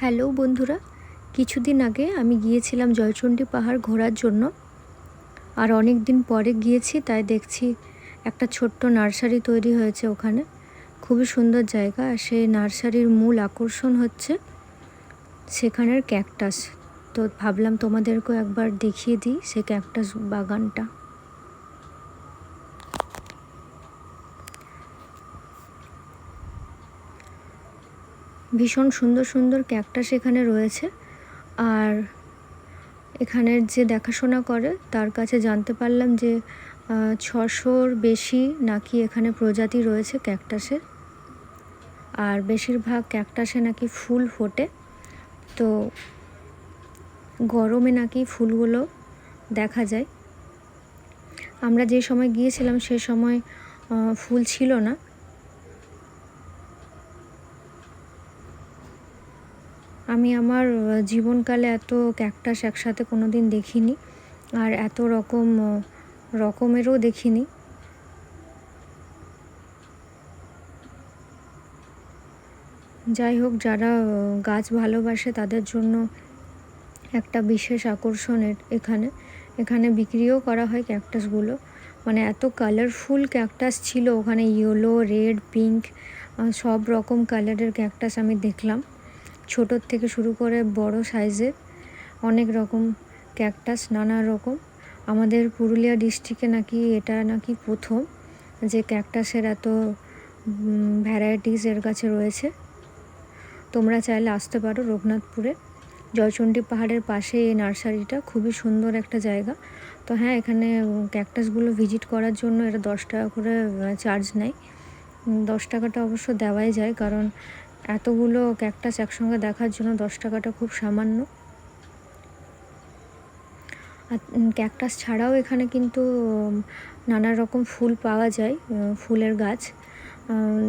Hello বন্ধুরা, কিছুদিন আগে আমি গিয়েছিলাম জয়চণ্ডী পাহাড় ঘোরার জন্য। আর অনেক দিন পরে গিয়েছি, তাই দেখছি একটা ছোট্ট নার্সারি তৈরি হয়েছে ওখানে। খুবই সুন্দর জায়গা। আর সেই নার্সারির মূল আকর্ষণ হচ্ছে সেখানের ক্যাকটাস। তো ভাবলাম তোমাদেরকেও একবার দেখিয়ে দিই সেই ক্যাকটাস বাগানটা। ভীষণ সুন্দর সুন্দর ক্যাকটাস এখানে রয়েছে। আর এখানের যে দেখাশোনা করে তার কাছে জানতে পারলাম যে 600-র বেশি নাকি এখানে প্রজাতি রয়েছে ক্যাকটাসের। আর বেশিরভাগ ক্যাকটাসে নাকি ফুল ফোটে। তো গরমে নাকি ফুলগুলো দেখা যায়। আমরা যে সময় গিয়েছিলাম সে সময় ফুল ছিল না। আমি আমার জীবনকালে এত ক্যাকটাস একসাথে কোনো দিন দেখিনি, আর এত রকমেরও দেখিনি। যাই হোক, যারা গাছ ভালোবাসে তাদের জন্য একটা বিশেষ আকর্ষণের এখানে বিক্রিও করা হয় ক্যাকটাসগুলো। মানে এত কালারফুল ক্যাকটাস ছিল ওখানে, ইয়েলো, রেড, পিঙ্ক, সব রকম কালারের ক্যাকটাস আমি দেখলাম। ছোটোর থেকে শুরু করে বড় সাইজের অনেক রকম ক্যাকটাস, নানা রকম। আমাদের পুরুলিয়া ডিস্ট্রিক্টে নাকি এটা নাকি প্রথম যে ক্যাকটাসের এত ভ্যারাইটিস এর কাছে রয়েছে। তোমরা চাইলে আসতে পারো রঘুনাথপুরে। জয়চণ্ডী পাহাড়ের পাশে এই নার্সারিটা, খুবই সুন্দর একটা জায়গা। তো হ্যাঁ, এখানে ক্যাকটাসগুলো ভিজিট করার জন্য এরা 10 টাকা করে চার্জ নেয়। 10 টাকাটা অবশ্য দেওয়াই যায়, কারণ এতগুলো ক্যাকটাস একসঙ্গে দেখার জন্য 10 টাকাটা খুব সামান্য। আর ক্যাকটাস ছাড়াও এখানে কিন্তু নানা রকম ফুল পাওয়া যায়, ফুলের গাছ,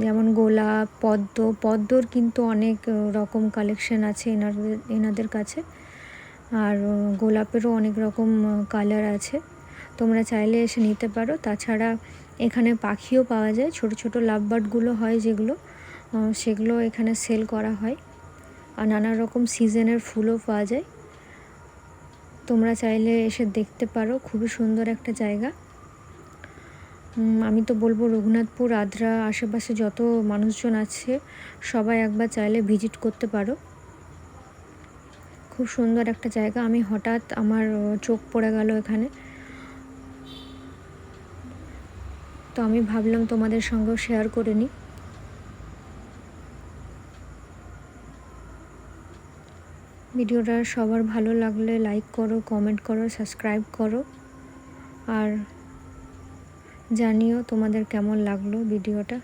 যেমন গোলাপ, পদ্মর কিন্তু অনেক রকম কালেকশন আছে এনাদের কাছে। আর গোলাপেরও অনেক রকম কালার আছে, তোমরা চাইলে এসে নিতে পারো। তাছাড়া এখানে পাখিও পাওয়া যায়, ছোট ছোট লাভবার্ডগুলো হয় যেগুলো, সেগুলো এখানে সেল করা হয়। আর নানা রকম সিজনের ফুলও পাওয়া যায়, তোমরা চাইলে এসে দেখতে পারো। খুবই সুন্দর একটা জায়গা। আমি তো বলবো রঘুনাথপুর, আদ্রা, আশেপাশে যত মানুষজন আছে সবাই একবার চাইলে ভিজিট করতে পারো। খুব সুন্দর একটা জায়গা। আমি হঠাৎ আমার চোখ পড়ে গেল এখানে, তো আমি ভাবলাম তোমাদের সঙ্গেও শেয়ার করে নিই। ভিডিওটা সবার ভালো লাগলে লাইক করো, কমেন্ট করো, সাবস্ক্রাইব করো। আর জানিও তোমাদের কেমন লাগলো ভিডিওটা।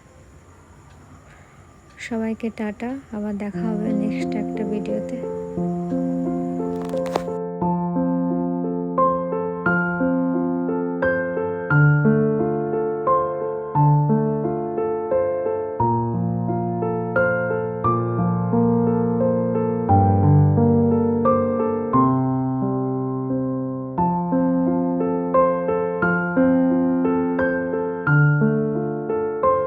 সবাইকে টাটা, আবার দেখা হবে নেক্সট একটা ভিডিওতে।